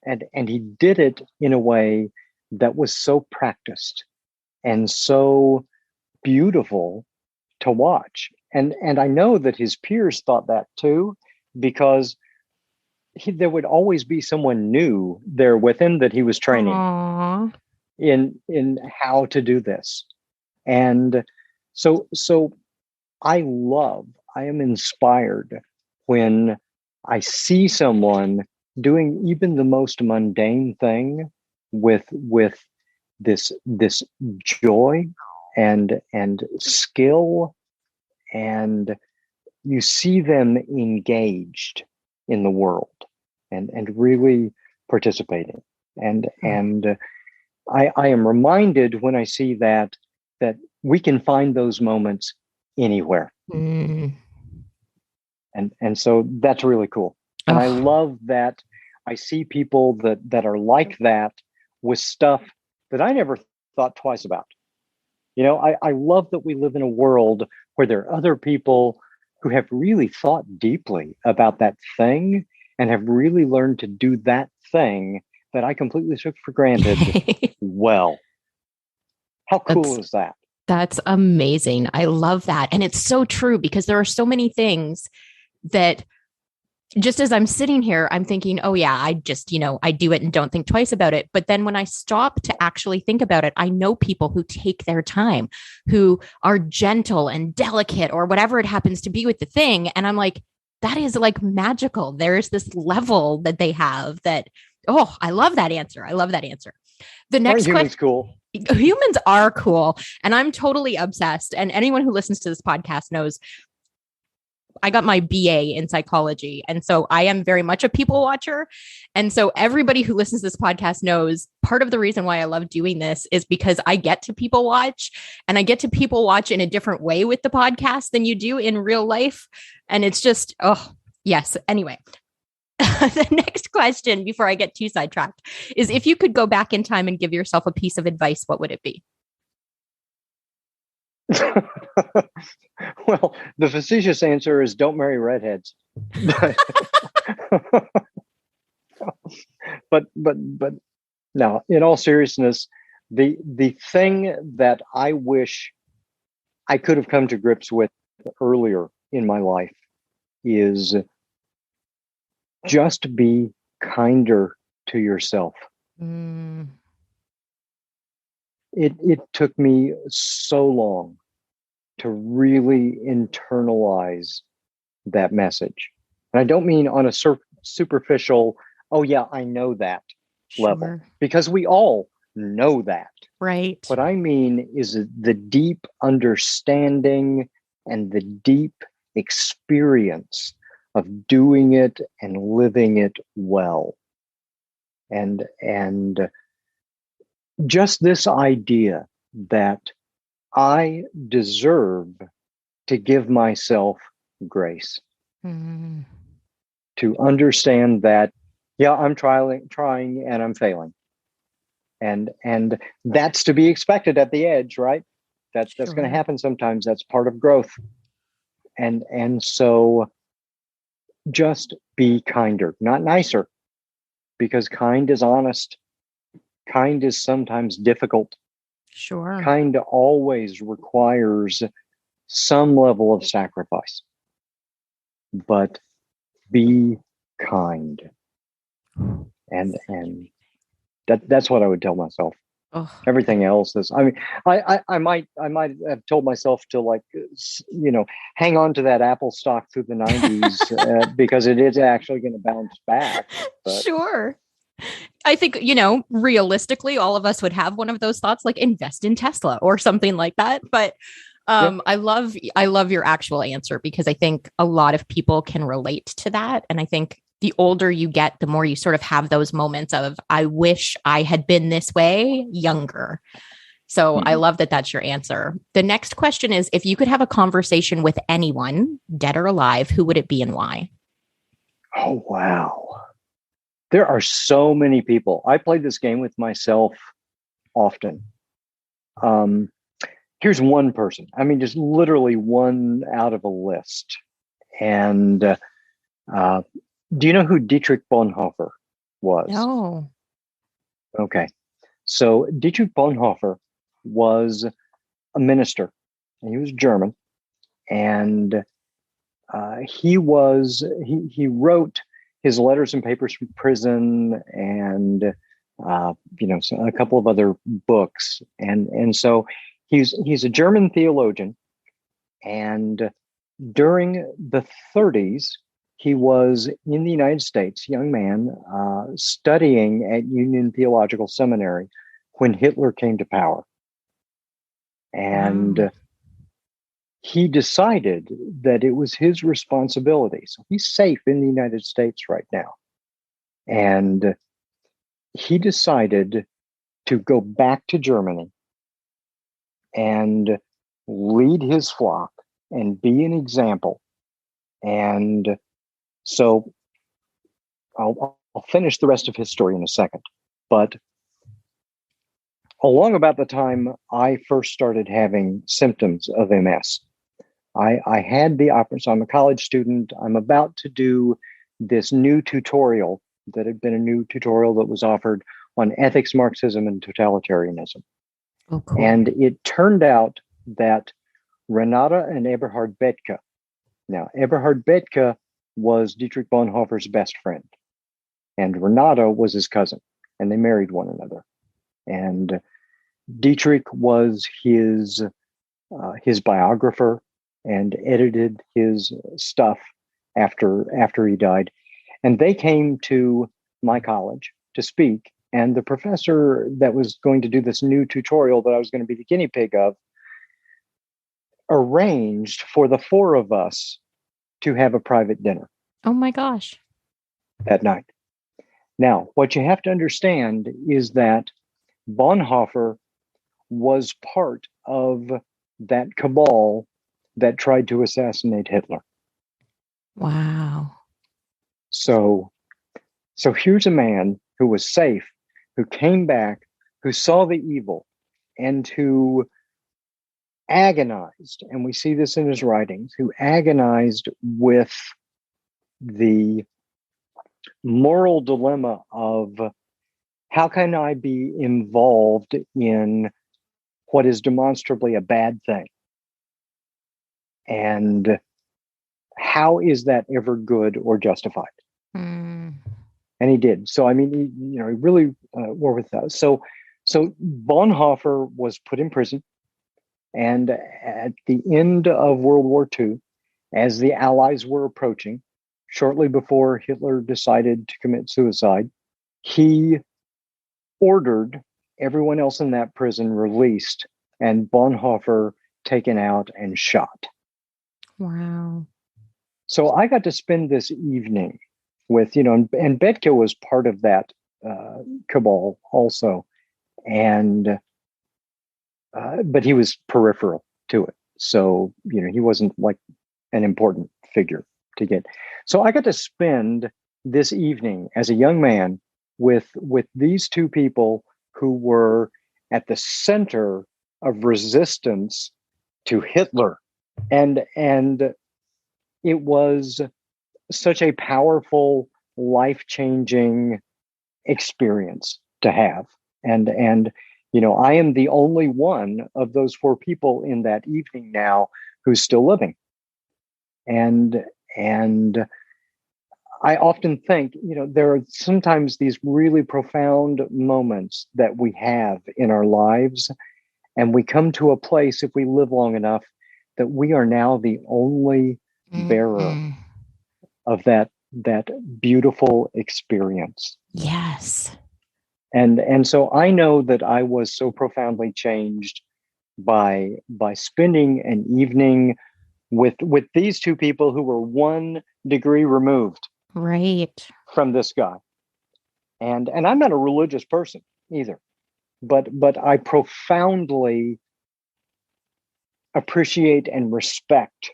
And he did it in a way that was so practiced and so beautiful to watch. And I know that his peers thought that too, because there would always be someone new there with him that he was training Aww. in how to do this. And so I am inspired when I see someone doing even the most mundane thing with this joy and skill, and you see them engaged in the world and really participating. And I am reminded when I see that we can find those moments anywhere. Mm. And so that's really cool. And I love that I see people that are like that with stuff that I never thought twice about. I love that we live in a world where there are other people who have really thought deeply about that thing and have really learned to do that thing that I completely took for granted. Well, how cool is that? That's amazing. I love that. And it's so true because there are so many things that just as I'm sitting here, I'm thinking, oh yeah, I just, I do it and don't think twice about it. But then when I stop to actually think about it, I know people who take their time, who are gentle and delicate or whatever it happens to be with the thing. And I'm like, that is like magical. There's this level that they have that, oh, I love that answer. I love that answer. The next question, cool. Humans are cool. And I'm totally obsessed. And anyone who listens to this podcast knows I got my BA in psychology. And so I am very much a people watcher. And so everybody who listens to this podcast knows part of the reason why I love doing this is because I get to people watch, and I get to people watch in a different way with the podcast than you do in real life. And it's just, oh, yes. Anyway, the next question before I get too sidetracked is if you could go back in time and give yourself a piece of advice, what would it be? Well, the facetious answer is don't marry redheads. but no, in all seriousness, the thing that I wish I could have come to grips with earlier in my life is just be kinder to yourself. Mm. It took me so long to really internalize that message. And I don't mean on a superficial, oh yeah, I know that. level, Sure. because we all know that. Right. What I mean is the deep understanding and the deep experience of doing it and living it well. And just this idea that I deserve to give myself grace, Mm. to understand that, yeah, I'm trying and I'm failing. And that's to be expected at the edge, right? That's going to Sure. happen sometimes. That's part of growth. And so just be kinder, not nicer, because kind is honest. Kind is sometimes difficult. Sure. Kind always requires some level of sacrifice. But be kind. And that's what I would tell myself. Oh, Everything else is, I mean, I might have told myself to, like, hang on to that Apple stock through the 90s because it is actually going to bounce back. But sure. I think, realistically, all of us would have one of those thoughts, like invest in Tesla or something like that. But yeah, I love your actual answer, because I think a lot of people can relate to that. And I think the older you get, the more you sort of have those moments of, I wish I had been this way younger. So I love that that's your answer. The next question is, if you could have a conversation with anyone, dead or alive, who would it be and why? oh wow, there are so many people. I played this game with myself often. Um, Here's one person. I mean, just literally one out of a list. And do you know who Dietrich Bonhoeffer was? No. Okay. So Dietrich Bonhoeffer was a minister, and he was German, and he wrote his letters and papers from prison, and a couple of other books, and so he's a German theologian, and during the 30s, he was in the United States, young man, studying at Union Theological Seminary when Hitler came to power. Wow. And he decided that it was his responsibility. So he's safe in the United States right now. And he decided to go back to Germany and lead his flock and be an example. And so I'll finish the rest of his story in a second. But along about the time I first started having symptoms of MS, I had the opportunity. So I'm a college student. I'm about to do this new tutorial that had been a new tutorial that was offered on ethics, Marxism, and totalitarianism. Oh, cool. And it turned out that Renata and Eberhard Bethke. Now, Eberhard Bethke was Dietrich Bonhoeffer's best friend, and Renata was his cousin, and they married one another. And Dietrich was his biographer and edited his stuff after he died. And they came to my college to speak. And the professor that was going to do this new tutorial that I was going to be the guinea pig of arranged for the four of us to have a private dinner Oh my gosh. that night. Now, what you have to understand is that Bonhoeffer was part of that cabal that tried to assassinate Hitler. Wow. So here's a man who was safe, who came back, who saw the evil, and who agonized, and we see this in his writings, who agonized with the moral dilemma of, how can I be involved in what is demonstrably a bad thing? And how is that ever good or justified? Mm. And he did. So, I mean, he really were with us. So Bonhoeffer was put in prison. And at the end of World War II, as the Allies were approaching, shortly before Hitler decided to commit suicide, he ordered everyone else in that prison released and Bonhoeffer taken out and shot. Wow. So I got to spend this evening with, and Bethke was part of that cabal also. And, but he was peripheral to it. So, he wasn't like an important figure to get. So I got to spend this evening as a young man with these two people who were at the center of resistance to Hitler. And it was such a powerful, life-changing experience to have. And I am the only one of those four people in that evening now who's still living. And I often think, there are sometimes these really profound moments that we have in our lives, and we come to a place, if we live long enough, that we are now the only bearer of that beautiful experience. Yes. And so I know that I was so profoundly changed by spending an evening with these two people who were 1 degree removed from this guy. And I'm not a religious person either, but I profoundly appreciate and respect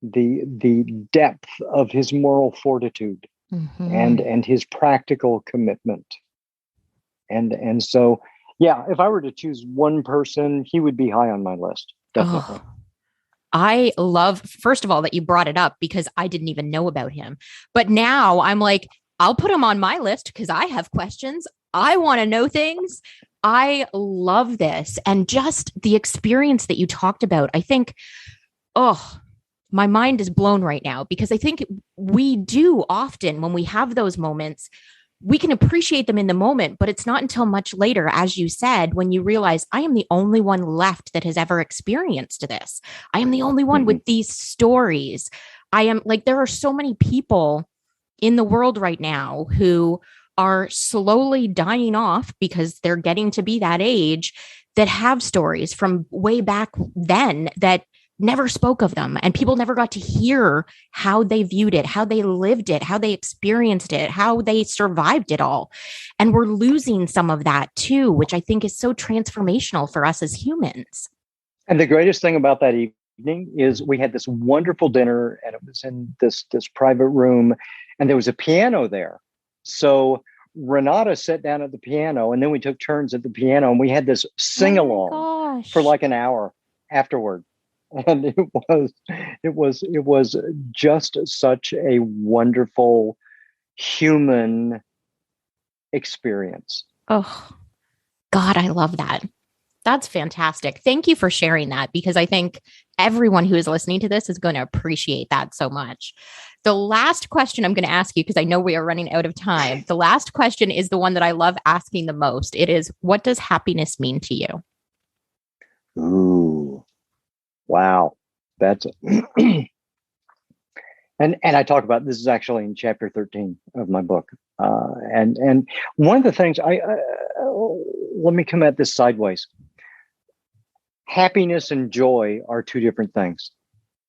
the depth of his moral fortitude and his practical commitment. And so, yeah, if I were to choose one person, he would be high on my list. Definitely. Oh, I love, first of all, that you brought it up because I didn't even know about him. But now I'm like, I'll put him on my list because I have questions. I want to know things. I love this. And just the experience that you talked about, I think, my mind is blown right now because I think we do often when we have those moments, we can appreciate them in the moment, but it's not until much later, as you said, when you realize I am the only one left that has ever experienced this. I am the only one with these stories. I am like, there are so many people in the world right now who are slowly dying off because they're getting to be that age that have stories from way back then that never spoke of them, and people never got to hear how they viewed it, how they lived it, how they experienced it, how they survived it all. And we're losing some of that too, which I think is so transformational for us as humans. And the greatest thing about that evening is we had this wonderful dinner, and it was in this private room, and there was a piano there. So Renata sat down at the piano, and then we took turns at the piano, and we had this sing-along for like an hour afterward. And it was just such a wonderful human experience. Oh, God, I love that. That's fantastic. Thank you for sharing that, because I think everyone who is listening to this is going to appreciate that so much. The last question I'm going to ask you, because I know we are running out of time. The last question is the one that I love asking the most. It is, what does happiness mean to you? Ooh. Wow, that's and I talk about this is actually in chapter 13 of my book, and one of the things let me come at this sideways. Happiness and joy are two different things,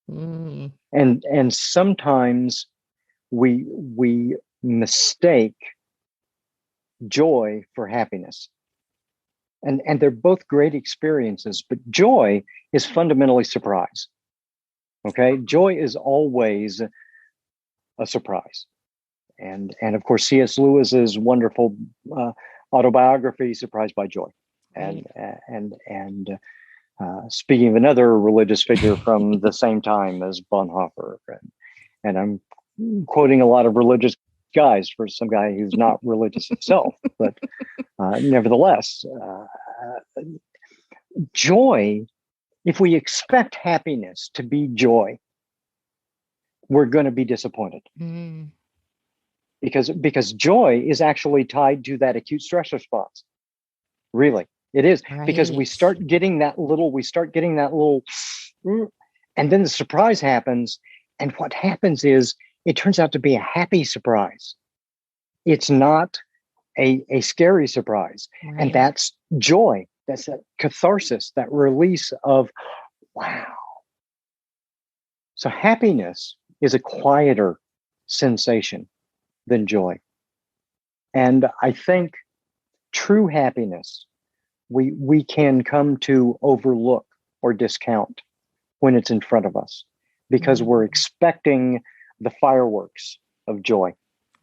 and sometimes we mistake joy for happiness. And they're both great experiences, but joy is fundamentally surprise. Okay, joy is always a surprise, and of course C.S. Lewis's wonderful autobiography, Surprised by Joy, and speaking of another religious figure from the same time as Bonhoeffer, and I'm quoting a lot of religious guys for some guy who's not religious himself, but nevertheless, joy, if we expect happiness to be joy, we're going to be disappointed. Because joy is actually tied to that acute stress response. Really, it is. Right. Because we start getting that little, and then the surprise happens. And what happens is it turns out to be a happy surprise. It's not a scary surprise. Right. And that's joy. That's that catharsis, that release of, wow. So happiness is a quieter sensation than joy. And I think true happiness, we can come to overlook or discount when it's in front of us because we're expecting the fireworks of joy.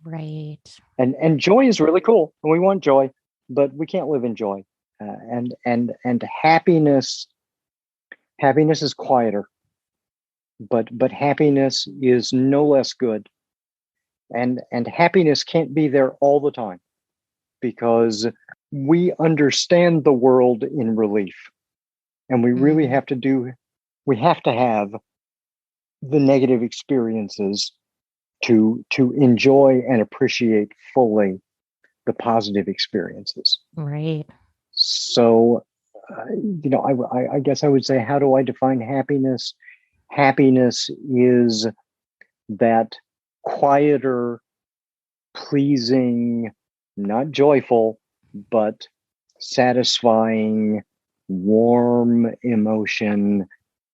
Right. And joy is really cool, and we want joy, but we can't live in joy. And happiness is quieter, but happiness is no less good. And happiness can't be there all the time because we understand the world in relief, and we really have to have the negative experiences to enjoy and appreciate fully the positive experiences. Right. So, I guess I would say, how do I define happiness? Happiness is that quieter, pleasing, not joyful, but satisfying, warm emotion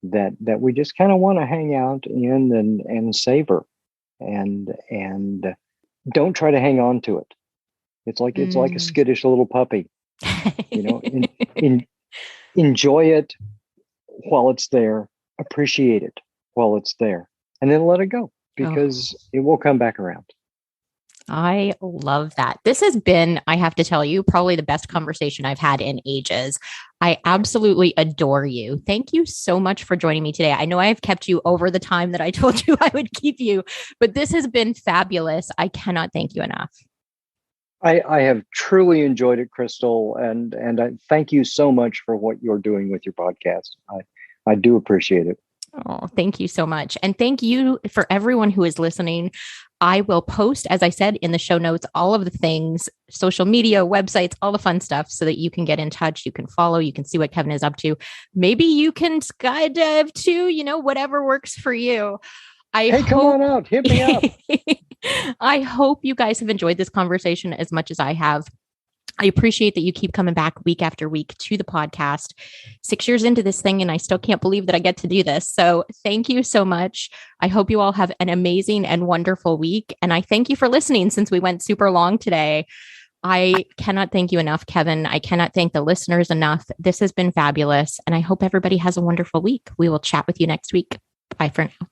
that we just kind of want to hang out in and savor, and don't try to hang on to it. It's like a skittish little puppy. Enjoy it while it's there, appreciate it while it's there, and then let it go because it will come back around. I love that. This has been, I have to tell you, probably the best conversation I've had in ages. I absolutely adore you. Thank you so much for joining me today. I know I have kept you over the time that I told you I would keep you, but this has been fabulous. I cannot thank you enough. I have truly enjoyed it, Crystal, and I thank you so much for what you're doing with your podcast. I do appreciate it. Oh, thank you so much. And thank you for everyone who is listening. I will post, as I said, in the show notes, all of the things, social media, websites, all the fun stuff so that you can get in touch. You can follow, you can see what Kevin is up to. Maybe you can skydive too, whatever works for you. Come on out, hit me up. I hope you guys have enjoyed this conversation as much as I have. I appreciate that you keep coming back week after week to the podcast. 6 years into this thing, and I still can't believe that I get to do this. So thank you so much. I hope you all have an amazing and wonderful week. And I thank you for listening since we went super long today. I cannot thank you enough, Kevin. I cannot thank the listeners enough. This has been fabulous. And I hope everybody has a wonderful week. We will chat with you next week. Bye for now.